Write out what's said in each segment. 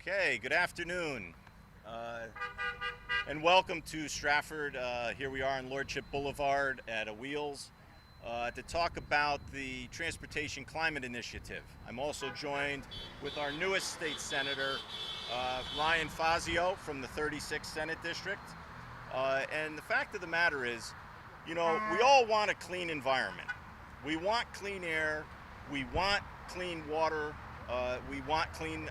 Okay, good afternoon, and welcome to Stratford. Here we are on Lordship Boulevard at a Wheels to talk about the Transportation Climate Initiative. I'm also joined with our newest state senator, Ryan Fazio from the 36th Senate District. And the fact of the matter is, you know, we all want a clean environment. We want clean air, we want clean water, we want clean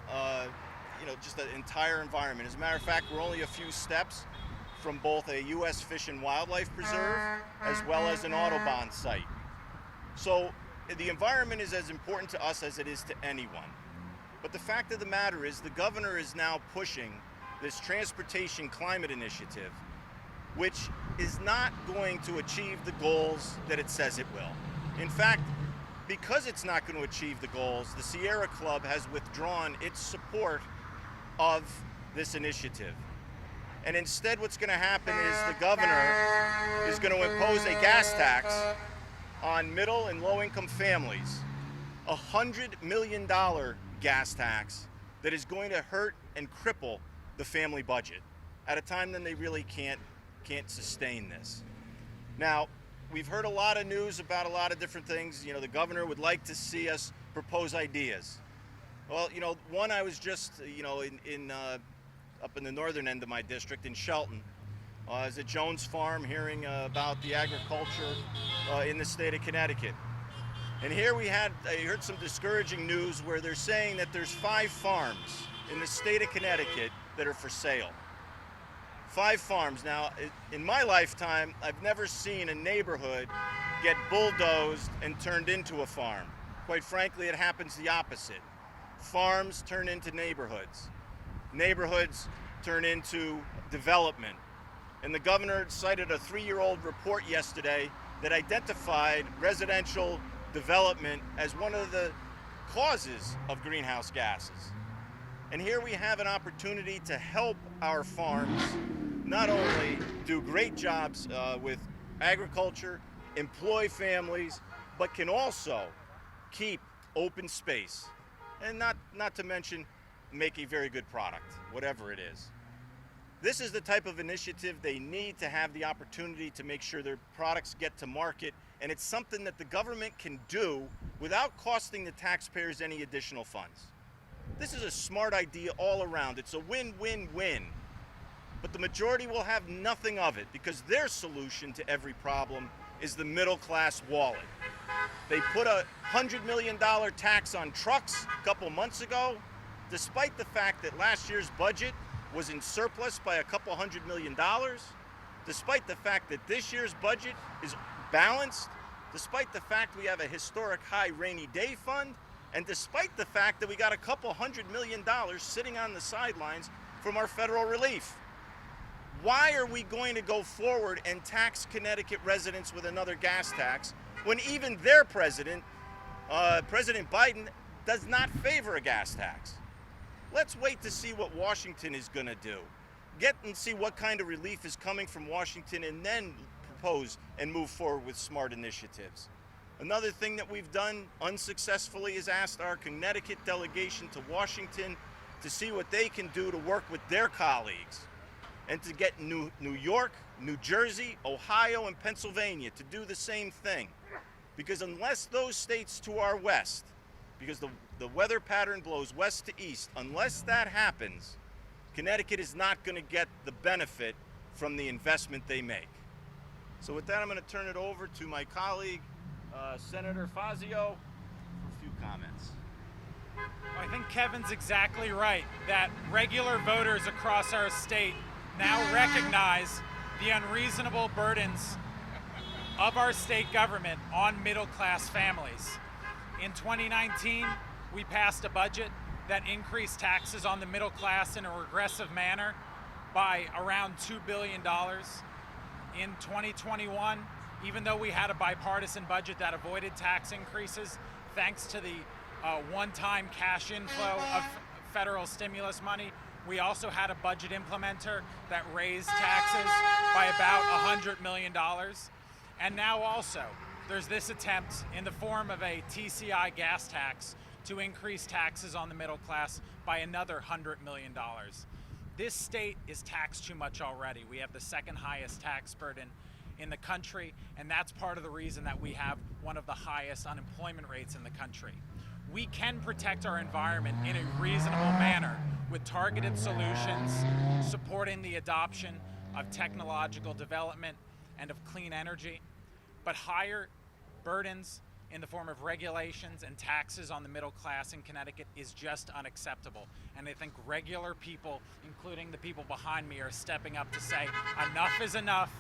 just the entire environment. As a matter of fact, we're only a few steps from both a U.S. Fish and Wildlife Preserve as well as an Autobahn site. So the environment is as important to us as it is to anyone. But the fact of the matter is the governor is now pushing this Transportation Climate Initiative, which is not going to achieve the goals that it says it will. In fact, because it's not going to achieve the goals, the Sierra Club has withdrawn its support of this initiative. And instead what's going to happen is the governor is going to impose a gas tax on middle and low-income families, $100 million gas tax that is going to hurt and cripple the family budget at a time when they really can't sustain this. Now, we've heard a lot of news about a lot of different things. You know, the governor would like to see us propose ideas. Well, you know, one, I was just, up in the northern end of my district in Shelton. I was at Jones Farm hearing about the agriculture in the state of Connecticut. And here I heard some discouraging news where they're saying that there's 5 farms in the state of Connecticut that are for sale. 5 farms. Now, in my lifetime, I've never seen a neighborhood get bulldozed and turned into a farm. Quite frankly, it happens the opposite. Farms turn into neighborhoods. Neighborhoods turn into development. And the governor cited a 3-year-old report yesterday that identified residential development as one of the causes of greenhouse gases. And here we have an opportunity to help our farms not only do great jobs with agriculture, employ families, but can also keep open space. And not to mention make a very good product, whatever it is. This is the type of initiative they need to have the opportunity to make sure their products get to market, and it's something that the government can do without costing the taxpayers any additional funds. This is a smart idea all around. It's a win-win-win. But the majority will have nothing of it because their solution to every problem is the middle-class wallet. They put a $100 million tax on trucks a couple months ago, despite the fact that last year's budget was in surplus by a couple $100 million, despite the fact that this year's budget is balanced, despite the fact we have a historic high rainy day fund, and despite the fact that we got a couple $100 million sitting on the sidelines from our federal relief. Why are we going to go forward and tax Connecticut residents with another gas tax when even their president, President Biden, does not favor a gas tax? Let's wait to see what Washington is going to do. Get and see what kind of relief is coming from Washington and then propose and move forward with smart initiatives. Another thing that we've done unsuccessfully is asked our Connecticut delegation to Washington to see what they can do to work with their colleagues and to get New York, New Jersey, Ohio, and Pennsylvania to do the same thing. Because unless those states to our west, because the weather pattern blows west to east, unless that happens, Connecticut is not going to get the benefit from the investment they make. So with that, I'm going to turn it over to my colleague, Senator Fazio, for a few comments. I think Kevin's exactly right, that regular voters across our state now recognize the unreasonable burdens of our state government on middle-class families. In 2019, we passed a budget that increased taxes on the middle class in a regressive manner by around $2 billion. In 2021, even though we had a bipartisan budget that avoided tax increases, thanks to the one-time cash inflow of federal stimulus money, we also had a budget implementer that raised taxes by about $100 million. And now also, there's this attempt in the form of a TCI gas tax to increase taxes on the middle class by another $100 million. This state is taxed too much already. We have the second highest tax burden in the country, and that's part of the reason that we have one of the highest unemployment rates in the country. We can protect our environment in a reasonable manner with targeted solutions, supporting the adoption of technological development and of clean energy, but higher burdens in the form of regulations and taxes on the middle class in Connecticut is just unacceptable. And I think regular people, including the people behind me, are stepping up to say, enough is enough.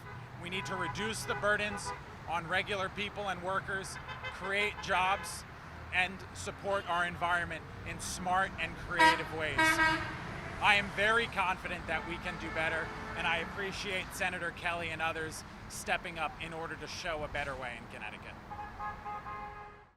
We need to reduce the burdens on regular people and workers, create jobs, and support our environment in smart and creative ways. I am very confident that we can do better, and I appreciate Senator Kelly and others stepping up in order to show a better way in Connecticut.